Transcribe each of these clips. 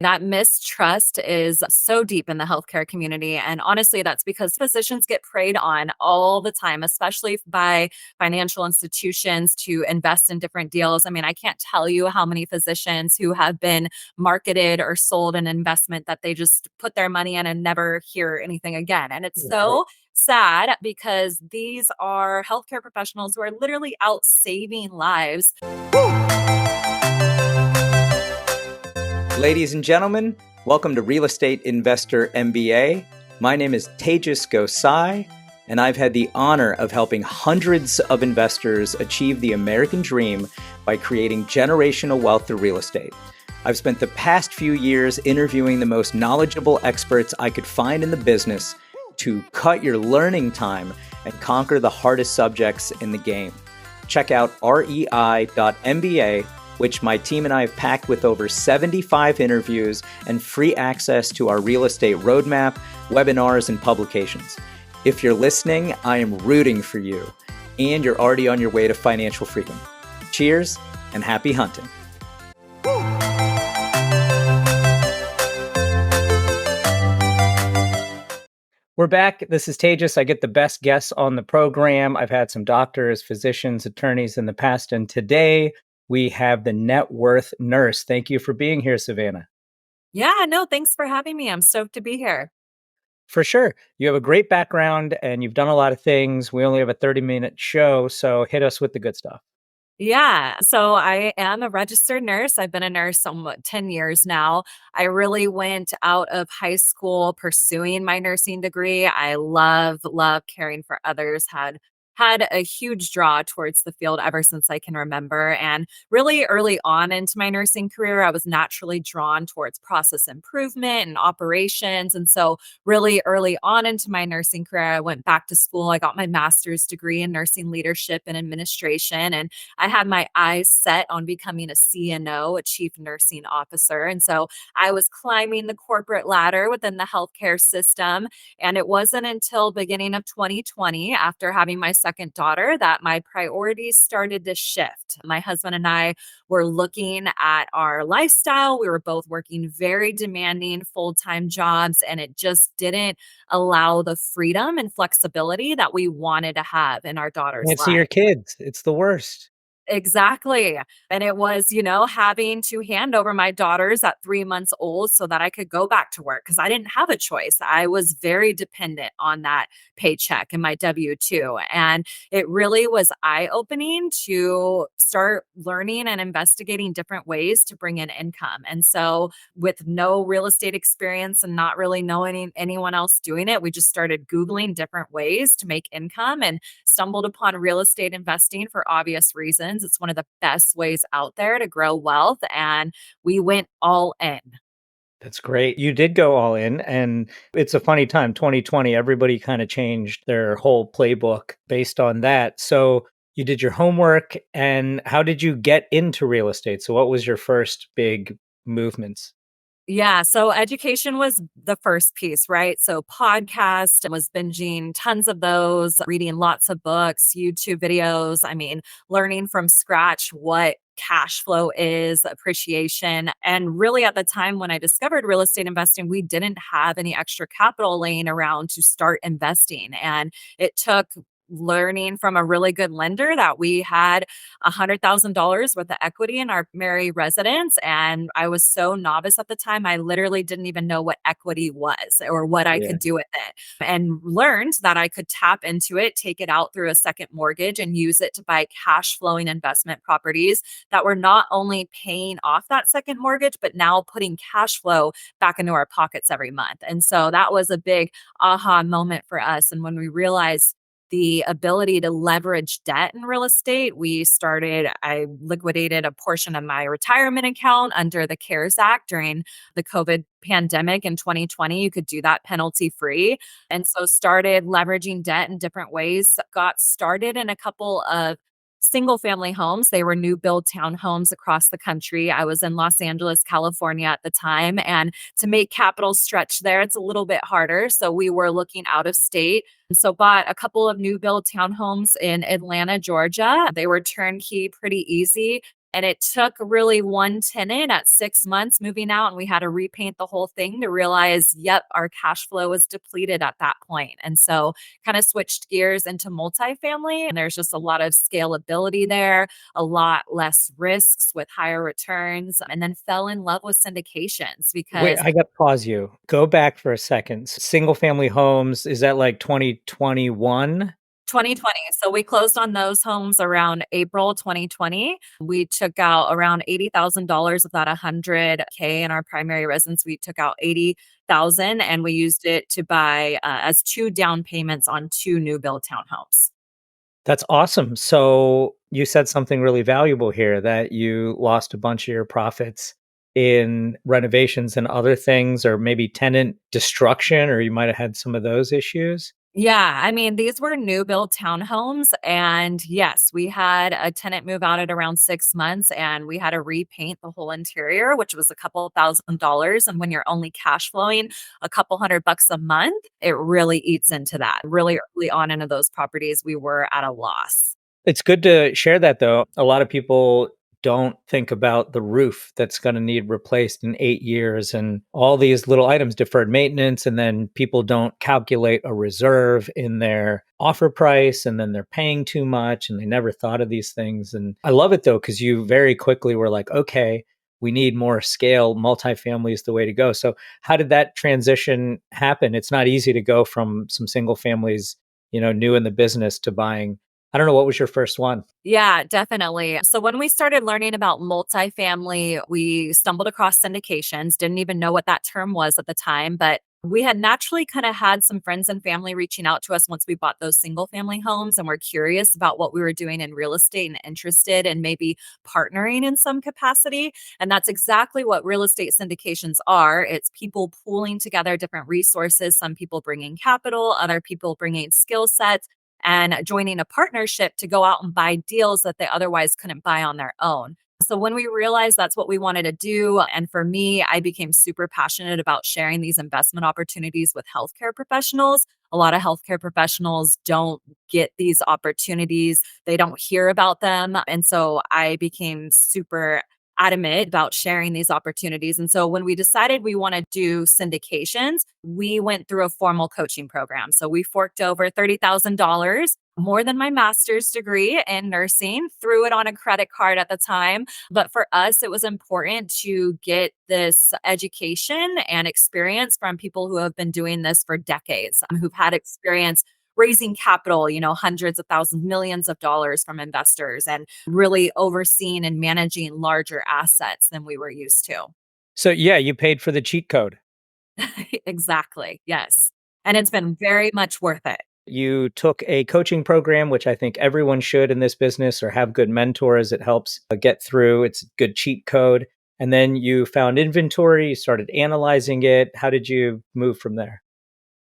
That mistrust is so deep in the healthcare community. And honestly, that's because physicians get preyed on all the time, especially by financial institutions to invest in different deals. I mean, I can't tell you how many physicians who have been marketed or sold an investment that they just put their money in and never hear anything again. And it's Right. so sad because these are healthcare professionals who are literally out saving lives. Ladies and gentlemen, welcome to Real Estate Investor MBA. My name is Tejas Gosai, and I've had the honor of helping hundreds of investors achieve the American dream by creating generational wealth through real estate. I've spent the past few years interviewing the most knowledgeable experts I could find in the business to cut your learning time and conquer the hardest subjects in the game. Check out rei.mba, which my team and I have packed with over 75 interviews and free access to our real estate roadmap, webinars, and publications. If you're listening, I am rooting for you, and you're already on your way to financial freedom. Cheers and happy hunting. We're back. This is Tejas. I get the best guests on the program. I've had some doctors, physicians, attorneys in the past, and today we have the net worth nurse. Thank you for being here, Savannah. Yeah, no, thanks for having me. I'm stoked to be here. For sure. You have a great background and you've done a lot of things. We only have a 30-minute show, so hit us with the good stuff. Yeah. So I am a registered nurse. I've been a nurse somewhat 10 years now. I really went out of high school pursuing my nursing degree. I love caring for others, had a huge draw towards the field ever since I can remember. And really early on into my nursing career, I was naturally drawn towards process improvement and operations. And so really early on into my nursing career, I went back to school. I got my master's degree in nursing leadership and administration. And I had my eyes set on becoming a CNO, a chief nursing officer. And so I was climbing the corporate ladder within the healthcare system. And it wasn't until beginning of 2020, after having my second daughter, that my priorities started to shift. My husband and I were looking at our lifestyle. We were both working very demanding full-time jobs, and it just didn't allow the freedom and flexibility that we wanted to have in our daughter's Can't see your life. kids. It's the worst. Exactly. And it was, having to hand over my daughters at 3 months old so that I could go back to work because I didn't have a choice. I was very dependent on that paycheck and my W-2. And it really was eye-opening to start learning and investigating different ways to bring in income. And so, with no real estate experience and not really knowing anyone else doing it, we just started Googling different ways to make income and stumbled upon real estate investing for obvious reasons. It's one of the best ways out there to grow wealth. And we went all in. That's great. You did go all in, and it's a funny time, 2020, everybody kind of changed their whole playbook based on that. So you did your homework, and how did you get into real estate? So what was your first big movements? Yeah, so education was the first piece, right? So podcast was binging tons of those, reading lots of books, YouTube videos. I mean, learning from scratch what cash flow is, appreciation. And really at the time when I discovered real estate investing, we didn't have any extra capital laying around to start investing. And it took learning from a really good lender that we had $100,000 worth of equity in our primary residence. And I was so novice at the time, I literally didn't even know what equity was or what I Yeah. could do with it. And learned that I could tap into it, take it out through a second mortgage, and use it to buy cash flowing investment properties that were not only paying off that second mortgage, but now putting cash flow back into our pockets every month. And so that was a big aha moment for us. And when we realized the ability to leverage debt in real estate, I liquidated a portion of my retirement account under the CARES Act during the COVID pandemic in 2020. You could do that penalty free. And so started leveraging debt in different ways, got started in a couple of single family homes. They were new build townhomes across the country. I was in Los Angeles, California at the time. And to make capital stretch there, it's a little bit harder. So we were looking out of state. So bought a couple of new build townhomes in Atlanta, Georgia. They were turnkey, pretty easy. And it took really one tenant at 6 months moving out, and we had to repaint the whole thing to realize, yep, our cash flow was depleted at that point. And so kind of switched gears into multifamily. And there's just a lot of scalability there, a lot less risks with higher returns, and then fell in love with syndications Wait, because I got to pause you. Go back for a second. Single family homes, is that like 2021? 2020. So we closed on those homes around April 2020. We took out around $80,000 of that 100K in our primary residence. We took out 80,000 and we used it to buy as two down payments on two new build townhomes. That's awesome. So you said something really valuable here that you lost a bunch of your profits in renovations and other things, or maybe tenant destruction, or you might have had some of those issues. Yeah, I mean, these were new build townhomes. And yes, we had a tenant move out at around 6 months and we had to repaint the whole interior, which was a couple $1,000s. And when you're only cash flowing a couple $100 a month, it really eats into that. Really early on into those properties, we were at a loss. It's good to share that though. A lot of people don't think about the roof that's going to need replaced in 8 years and all these little items, deferred maintenance. And then people don't calculate a reserve in their offer price. And then they're paying too much and they never thought of these things. And I love it though, because you very quickly were like, okay, we need more scale. Multifamily is the way to go. So, how did that transition happen? It's not easy to go from some single families, new in the business to buying. I don't know, what was your first one? Yeah, definitely. So when we started learning about multifamily, we stumbled across syndications, didn't even know what that term was at the time, but we had naturally kind of had some friends and family reaching out to us once we bought those single family homes and were curious about what we were doing in real estate and interested in maybe partnering in some capacity. And that's exactly what real estate syndications are. It's people pooling together different resources, some people bringing capital, other people bringing skill sets and joining a partnership to go out and buy deals that they otherwise couldn't buy on their own. So when we realized that's what we wanted to do, and for me, I became super passionate about sharing these investment opportunities with healthcare professionals. A lot of healthcare professionals don't get these opportunities, they don't hear about them. And so I became super adamant about sharing these opportunities. And so when we decided we want to do syndications, we went through a formal coaching program. So we forked over $30,000, more than my master's degree in nursing, threw it on a credit card at the time. But for us, it was important to get this education and experience from people who have been doing this for decades, who've had experience raising capital, hundreds of thousands, millions of dollars from investors and really overseeing and managing larger assets than we were used to. So, yeah, you paid for the cheat code. Exactly. Yes. And it's been very much worth it. You took a coaching program, which I think everyone should in this business, or have good mentors. It helps get through. It's good cheat code. And then you found inventory, you started analyzing it. How did you move from there?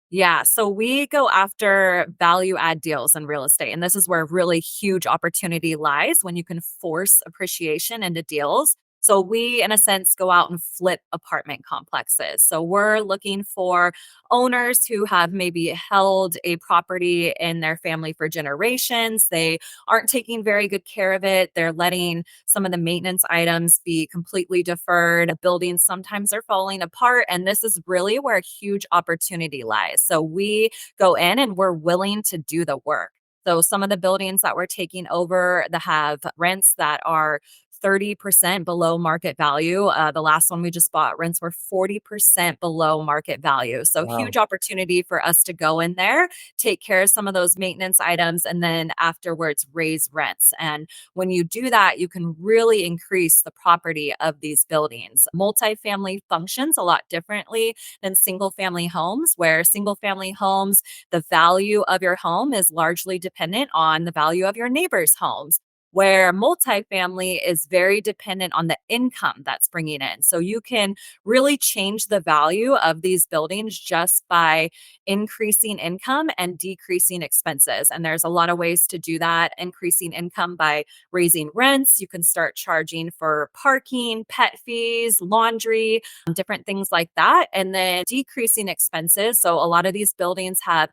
Yeah. So we go after value add deals in real estate. And this is where really huge opportunity lies when you can force appreciation into deals. So we, in a sense, go out and flip apartment complexes. So we're looking for owners who have maybe held a property in their family for generations. They aren't taking very good care of it. They're letting some of the maintenance items be completely deferred. Buildings sometimes are falling apart. And this is really where a huge opportunity lies. So we go in and we're willing to do the work. So some of the buildings that we're taking over that have rents that are 30% below market value. The last one we just bought, rents were 40% below market value. So Wow. huge opportunity for us to go in there, take care of some of those maintenance items, and then afterwards raise rents. And when you do that, you can really increase the property of these buildings. Multifamily functions a lot differently than single family homes, where single family homes, the value of your home is largely dependent on the value of your neighbors' homes, where multifamily is very dependent on the income that's bringing in. So you can really change the value of these buildings just by increasing income and decreasing expenses. And there's a lot of ways to do that. Increasing income by raising rents. You can start charging for parking, pet fees, laundry, different things like that. And then decreasing expenses. So a lot of these buildings have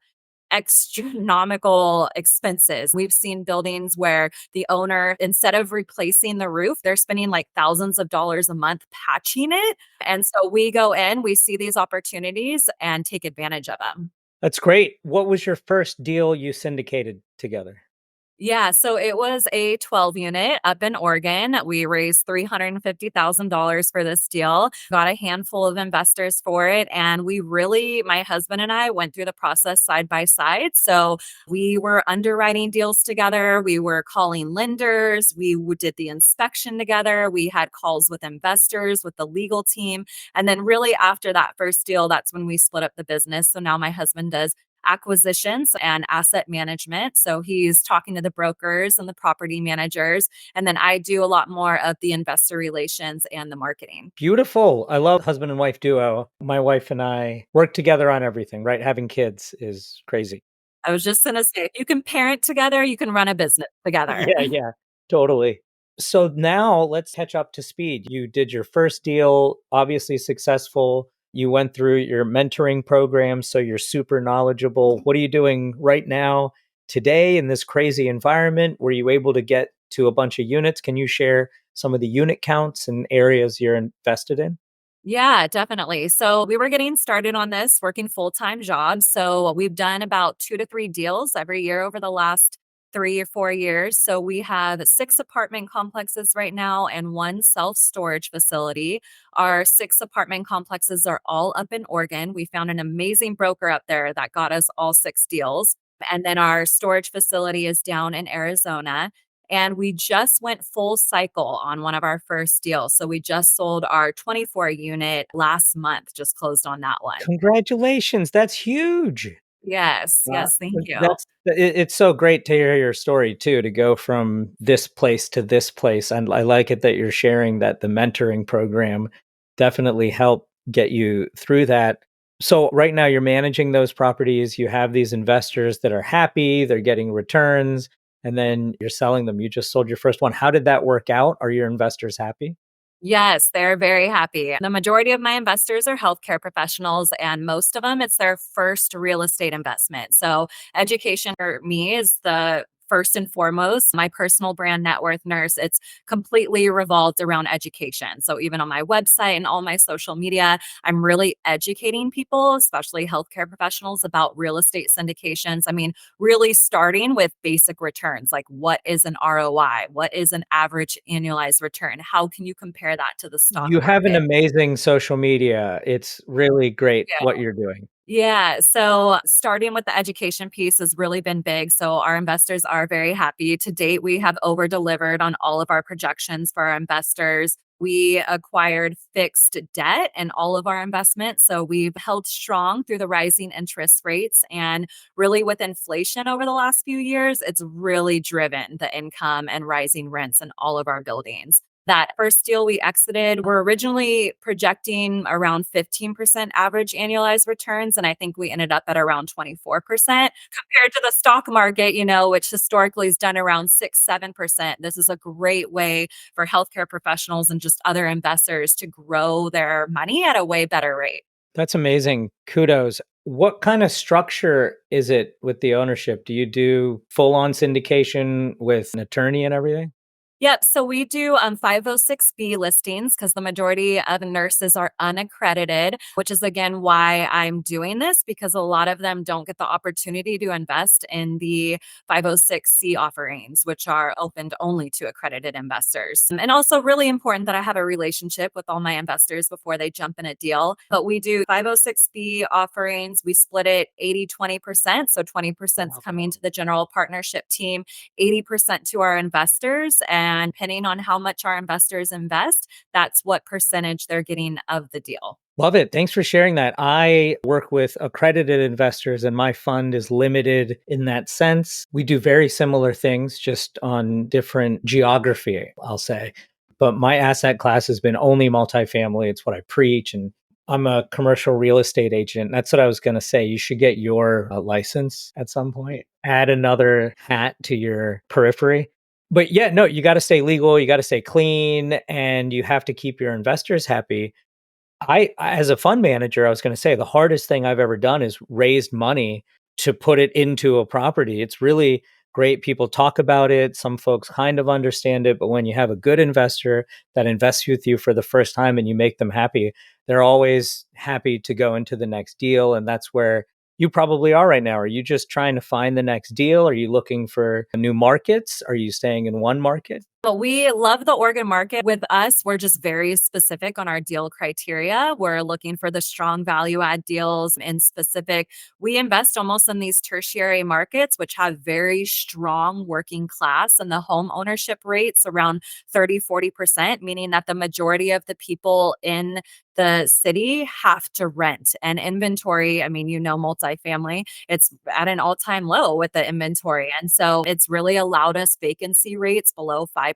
astronomical expenses. We've seen buildings where the owner, instead of replacing the roof, they're spending like thousands of dollars a month patching it. And so we go in, we see these opportunities and take advantage of them. That's great. What was your first deal you syndicated together? Yeah, so it was a 12 unit up in Oregon. We raised $350,000 for this deal, got a handful of investors for it. And my husband and I went through the process side by side. So we were underwriting deals together. We were calling lenders. Did the inspection together. We had calls with investors, with the legal team. And then, really, after that first deal, that's when we split up the business. So now my husband does acquisitions and asset management. So he's talking to the brokers and the property managers. And then I do a lot more of the investor relations and the marketing. Beautiful. I love husband and wife duo. My wife and I work together on everything, right? Having kids is crazy. I was just going to say, if you can parent together, you can run a business together. Yeah, yeah, totally. So now let's catch up to speed. You did your first deal, obviously successful. You went through your mentoring program, so you're super knowledgeable. What are you doing right now today in this crazy environment? Were you able to get to a bunch of units? Can you share some of the unit counts and areas you're invested in? Yeah, definitely. So we were getting started on this, working full-time jobs. So we've done about 2 to 3 deals every year over the last 3 or 4 years. So we have 6 apartment complexes right now and one self-storage facility. Our 6 apartment complexes are all up in Oregon. We found an amazing broker up there that got us all 6 deals. And then our storage facility is down in Arizona. And we just went full cycle on one of our first deals. So we just sold our 24 unit last month, just closed on that one. Congratulations. That's huge. Yes, yes, thank you. It's so great to hear your story too, to go from this place to this place. And I like it that you're sharing that the mentoring program definitely helped get you through that. So right now you're managing those properties, you have these investors that are happy, they're getting returns, and then you're selling them. You just sold your first one. How did that work out? Are your investors happy? Yes, they're very happy. The majority of my investors are healthcare professionals, and most of them, it's their first real estate investment. So, education for me is the first and foremost. My personal brand, Net Worth Nurse, it's completely revolved around education. So, even on my website and all my social media, I'm really educating people, especially healthcare professionals, about real estate syndications. I mean, really starting with basic returns, like what is an ROI? What is an average annualized return? How can you compare that to the stock You have an market? amazing social media. It's really great Yeah. what you're doing. Yeah. So starting with the education piece has really been big. So our investors are very happy. To date, we have over delivered on all of our projections for our investors. We acquired fixed debt in all of our investments. So we've held strong through the rising interest rates. And really, with inflation over the last few years, it's really driven the income and rising rents in all of our buildings. That first deal we exited, we're originally projecting around 15% average annualized returns. And I think we ended up at around 24% compared to the stock market, which historically has done around 6, 7%. This is a great way for healthcare professionals and just other investors to grow their money at a way better rate. That's amazing. Kudos. What kind of structure is it with the ownership? Do you do full on syndication with an attorney and everything? Yep. So we do 506B listings because the majority of nurses are unaccredited, which is again why I'm doing this because a lot of them don't get the opportunity to invest in the 506C offerings, which are opened only to accredited investors. And also, really important that I have a relationship with all my investors before they jump in a deal. But we do 506B offerings. We split it 80-20%. So 20% is Wow. coming to the general partnership team, 80% to our investors. And depending on how much our investors invest, that's what percentage they're getting of the deal. Love it. Thanks for sharing that. I work with accredited investors, and my fund is limited in that sense. We do very similar things, just on different geography, I'll say. But my asset class has been only multifamily. It's what I preach. And I'm a commercial real estate agent. That's what I was going to say. You should get your license at some point, add another hat to your periphery. But yeah, no, you got to stay legal, you got to stay clean, and you have to keep your investors happy. As a fund manager, I was going to say the hardest thing I've ever done is raised money to put it into a property. It's really great. People talk about it. Some folks kind of understand it, but when you have a good investor that invests with you for the first time and you make them happy, they're always happy to go into the next deal. And that's where you probably are right now. Are you just trying to find the next deal? Are you looking for new markets? Are you staying in one market? But we love the Oregon market. With us, we're just very specific on our deal criteria. We're looking for the strong value add deals in specific. We invest almost in these tertiary markets, which have very strong working class, and the home ownership rates around 30-40%, meaning that the majority of the people in the city have to rent. And inventory, I mean, multifamily, it's at an all-time low with the inventory. And so it's really allowed us vacancy rates below 5%.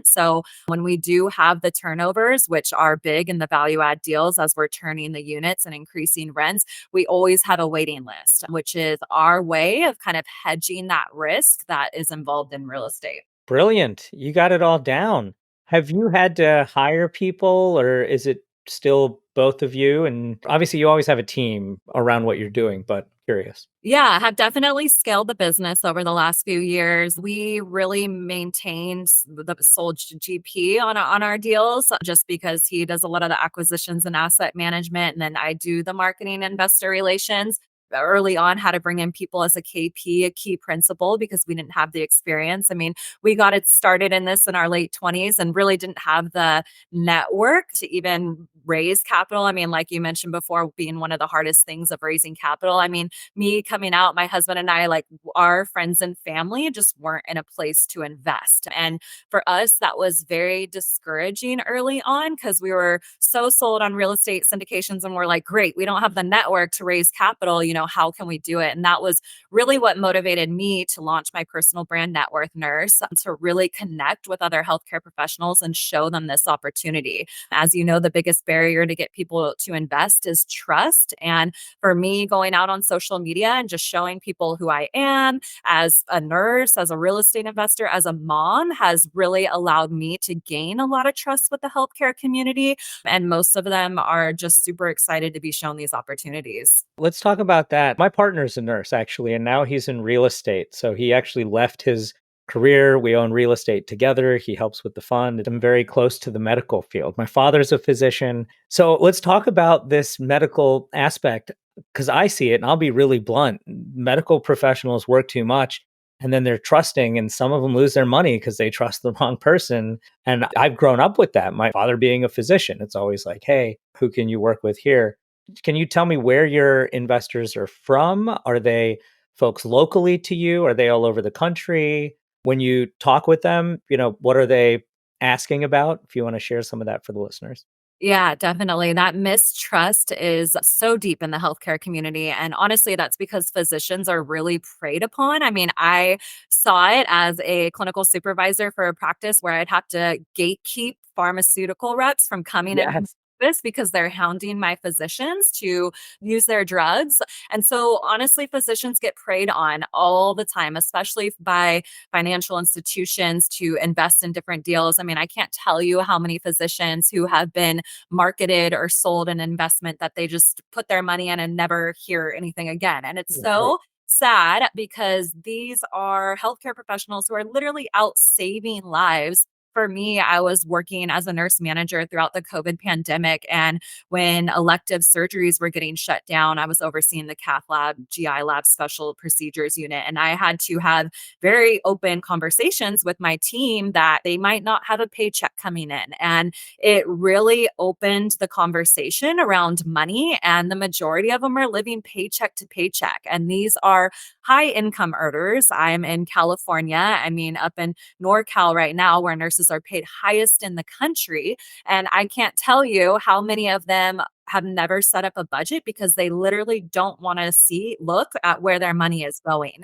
So when we do have the turnovers, which are big in the value add deals as we're turning the units and increasing rents, we always have a waiting list, which is our way of kind of hedging that risk that is involved in real estate. Brilliant. You got it all down. Have you had to hire people, or is it still both of you? And obviously, you always have a team around what you're doing, but curious. Yeah, have definitely scaled the business over the last few years. We really maintained the sole GP on our deals just because he does a lot of the acquisitions and asset management, and then I do the marketing investor relations. Early on, how to bring in people as a KP, a key principal, because we didn't have the experience. I mean, we got it started in this in our late 20s and really didn't have the network to even raise capital. I mean, like you mentioned before, being one of the hardest things of raising capital. I mean, me coming out, my husband and I, like our friends and family just weren't in a place to invest. And for us, that was very discouraging early on because we were so sold on real estate syndications and we're like, great, we don't have the network to raise capital. How can we do it? And that was really what motivated me to launch my personal brand, Net Worth Nurse, to really connect with other healthcare professionals and show them this opportunity. As you know, the biggest barrier to get people to invest is trust. And for me, going out on social media and just showing people who I am as a nurse, as a real estate investor, as a mom has really allowed me to gain a lot of trust with the healthcare community. And most of them are just super excited to be shown these opportunities. Let's talk about that. My partner's a nurse, actually, and now he's in real estate. So he actually left his career. We own real estate together. He helps with the fund. I'm very close to the medical field. My father's a physician. So let's talk about this medical aspect because I see it, and I'll be really blunt. Medical professionals work too much. And then they're trusting, and some of them lose their money because they trust the wrong person. And I've grown up with that. My father being a physician, it's always like, hey, who can you work with here? Can you tell me where your investors are from? Are they folks locally to you? Are they all over the country? When you talk with them, what are they asking about? If you want to share some of that for the listeners. Yeah, definitely. That mistrust is so deep in the healthcare community. And honestly, that's because physicians are really preyed upon. I mean, I saw it as a clinical supervisor for a practice where I'd have to gatekeep pharmaceutical reps from coming in Yes. this because they're hounding my physicians to use their drugs. And so honestly, physicians get preyed on all the time, especially by financial institutions to invest in different deals. I mean, I can't tell you how many physicians who have been marketed or sold an investment that they just put their money in and never hear anything again. And it's Right. so sad because these are healthcare professionals who are literally out saving lives. For me, I was working as a nurse manager throughout the COVID pandemic. And when elective surgeries were getting shut down, I was overseeing the cath lab, GI lab special procedures unit. And I had to have very open conversations with my team that they might not have a paycheck coming in. And it really opened the conversation around money. And the majority of them are living paycheck to paycheck. And these are high income earners. I'm in California. I mean, up in NorCal right now, where nurses are paid highest in the country. And I can't tell you how many of them have never set up a budget because they literally don't want to look at where their money is going.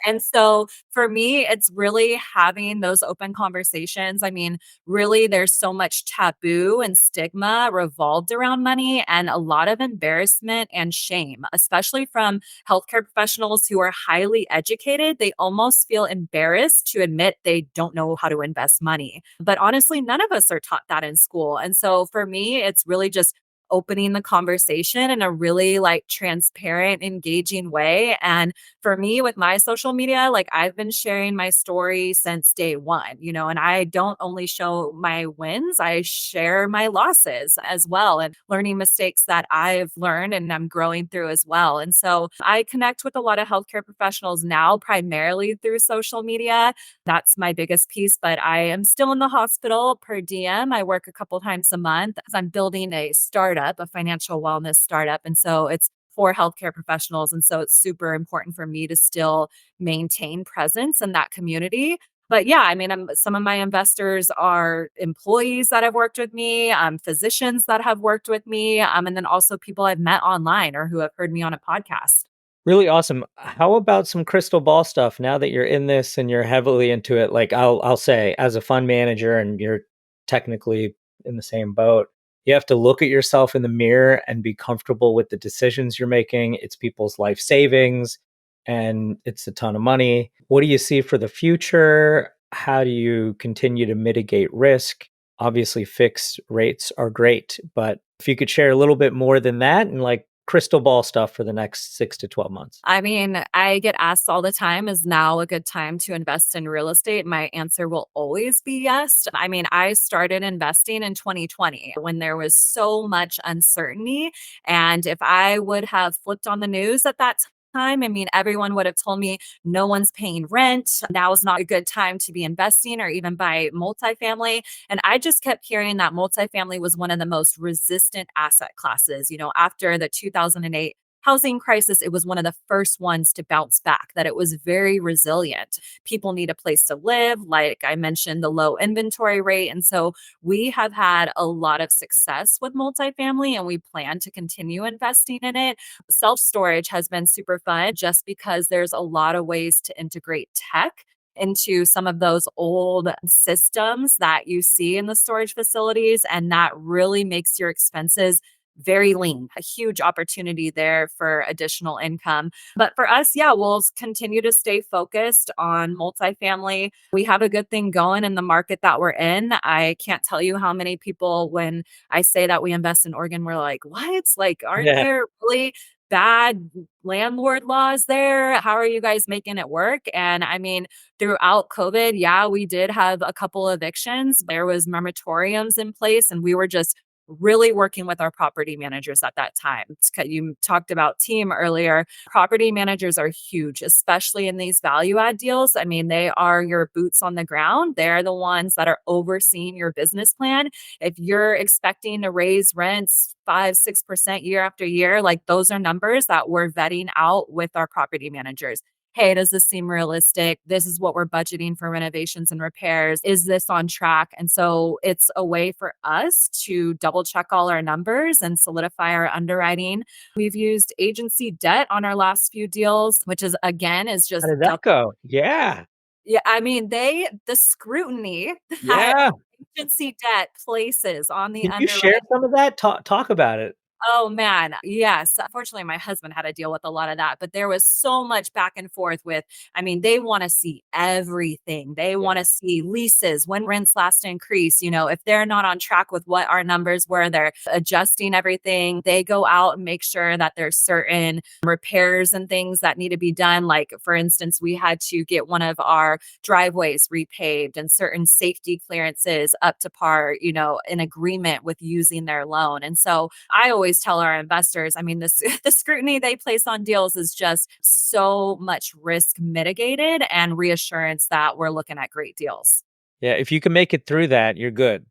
And so for me, it's really having those open conversations. I mean, really, there's so much taboo and stigma revolved around money and a lot of embarrassment and shame, especially from healthcare professionals who are highly educated. They almost feel embarrassed to admit they don't know how to invest money. But honestly, none of us are taught that in school. And so for me, it's really just opening the conversation in a really like transparent, engaging way. And for me with my social media, like I've been sharing my story since day one, and I don't only show my wins, I share my losses as well and learning mistakes that I've learned and I'm growing through as well. And so I connect with a lot of healthcare professionals now, primarily through social media. That's my biggest piece, but I am still in the hospital per diem. I work a couple times a month as I'm building a startup, a financial wellness startup. And so it's for healthcare professionals. And so it's super important for me to still maintain presence in that community. But yeah, I mean, some of my investors are employees that have worked with me, physicians that have worked with me, and then also people I've met online or who have heard me on a podcast. Really awesome. How about some crystal ball stuff now that you're in this and you're heavily into it? Like I'll say as a fund manager and you're technically in the same boat, you have to look at yourself in the mirror and be comfortable with the decisions you're making. It's people's life savings and it's a ton of money. What do you see for the future? How do you continue to mitigate risk? Obviously, fixed rates are great, but if you could share a little bit more than that and like crystal ball stuff for the next 6 to 12 months. I mean, I get asked all the time, is now a good time to invest in real estate? My answer will always be yes. I mean, I started investing in 2020 when there was so much uncertainty. And if I would have flipped on the news at that time, I mean, everyone would have told me no one's paying rent. Now is not a good time to be investing or even buy multifamily. And I just kept hearing that multifamily was one of the most resistant asset classes. After the 2008 housing crisis, it was one of the first ones to bounce back, that it was very resilient. People need a place to live. Like I mentioned, the low inventory rate. And so we have had a lot of success with multifamily and we plan to continue investing in it. Self storage has been super fun just because there's a lot of ways to integrate tech into some of those old systems that you see in the storage facilities. And that really makes your expenses very lean, a huge opportunity there for additional income. But for us, yeah, we'll continue to stay focused on multifamily. We have a good thing going in the market that we're in. I can't tell you how many people, when I say that we invest in Oregon, we're like, what? Like, aren't Yeah. there really bad landlord laws there? How are you guys making it work? And I mean, throughout COVID, yeah, we did have a couple evictions. There was moratoriums in place and we were just really working with our property managers at that time. You talked about team earlier. Property managers are huge, especially in these value add deals. I mean, they are your boots on the ground. They're the ones that are overseeing your business plan. If you're expecting to raise rents 5, 6% year after year, like those are numbers that we're vetting out with our property managers. Hey, does this seem realistic? This is what we're budgeting for renovations and repairs. Is this on track? And so it's a way for us to double check all our numbers and solidify our underwriting. We've used agency debt on our last few deals, which is again is How just did that go? Yeah. yeah, I mean, the scrutiny that Yeah. agency debt places on the Can you share underwriting. some of that? Talk about it. Oh, man. Yes. Unfortunately, my husband had to deal with a lot of that, but there was so much back and forth with, I mean, they want to see everything. They Yeah. want to see leases, when rents last increase. If they're not on track with what our numbers were, they're adjusting everything. They go out and make sure that there's certain repairs and things that need to be done. Like, for instance, we had to get one of our driveways repaved and certain safety clearances up to par, in agreement with using their loan. And so I always tell our investors, I mean, this the scrutiny they place on deals is just so much risk mitigated and reassurance that we're looking at great deals. Yeah, if you can make it through that, you're good.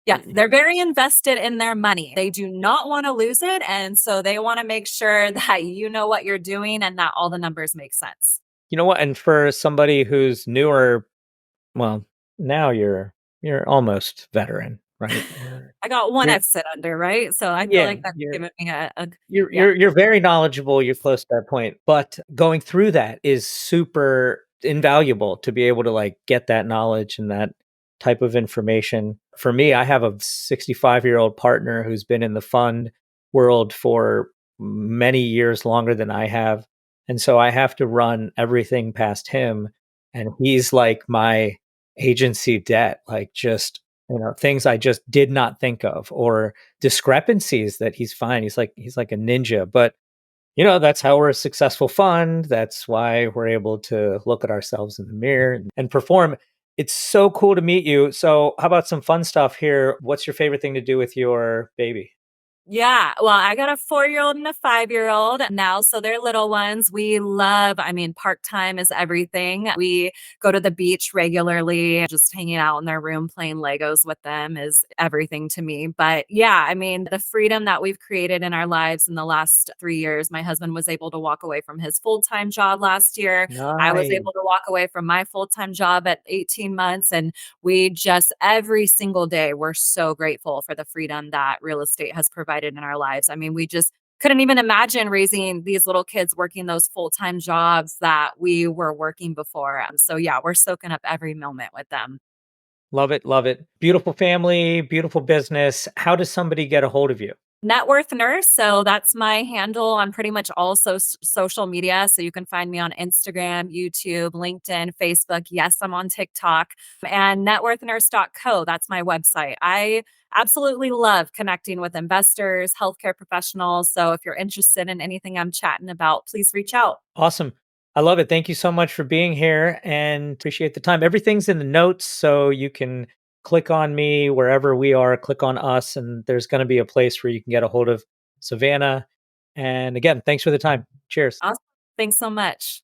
Yes, they're very invested in their money. They do not want to lose it. And so they want to make sure that you know what you're doing and that all the numbers make sense. You know what? And for somebody who's newer, well, now you're almost veteran, right? I got one You're exit under, right? So I feel yeah, like that's you're given me a you're yeah. you're you're very knowledgeable, you're close to that point, but going through that is super invaluable to be able to, like, get that knowledge and that type of information. For me, I have a 65-year-old partner who's been in the fund world for many years longer than I have, and so I have to run everything past him, and he's like my agency debt, like, just things I just did not think of, or discrepancies that he's fine. He's like a ninja. But that's how we're a successful fund. That's why we're able to look at ourselves in the mirror and perform. It's so cool to meet you. So, how about some fun stuff here? What's your favorite thing to do with your baby? Yeah. Well, I got a 4-year-old and a 5-year-old now. So they're little ones. We love, I mean, park time is everything. We go to the beach regularly. Just hanging out in their room playing Legos with them is everything to me. But yeah, I mean, the freedom that we've created in our lives in the last 3 years, my husband was able to walk away from his full time job last year. I was Nice. able to walk away from my full time job at 18 months. And we just every single day, we're so grateful for the freedom that real estate has provided in our lives. I mean, we just couldn't even imagine raising these little kids working those full-time jobs that we were working before. So yeah, we're soaking up every moment with them. Love it. Love it. Beautiful family, beautiful business. How does somebody get a hold of you? Net Worth Nurse. So that's my handle on pretty much all social media. So you can find me on Instagram, YouTube, LinkedIn, Facebook. Yes, I'm on TikTok and networthnurse.co. That's my website. I absolutely love connecting with investors, healthcare professionals. So if you're interested in anything I'm chatting about, please reach out. Awesome. I love it. Thank you so much for being here and appreciate the time. Everything's in the notes, so you can click on me wherever we are, click on us, and there's going to be a place where you can get a hold of Savannah. And again, thanks for the time. Cheers. Awesome. Thanks so much.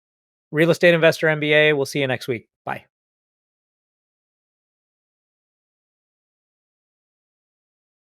Real Estate Investor MBA. We'll see you next week.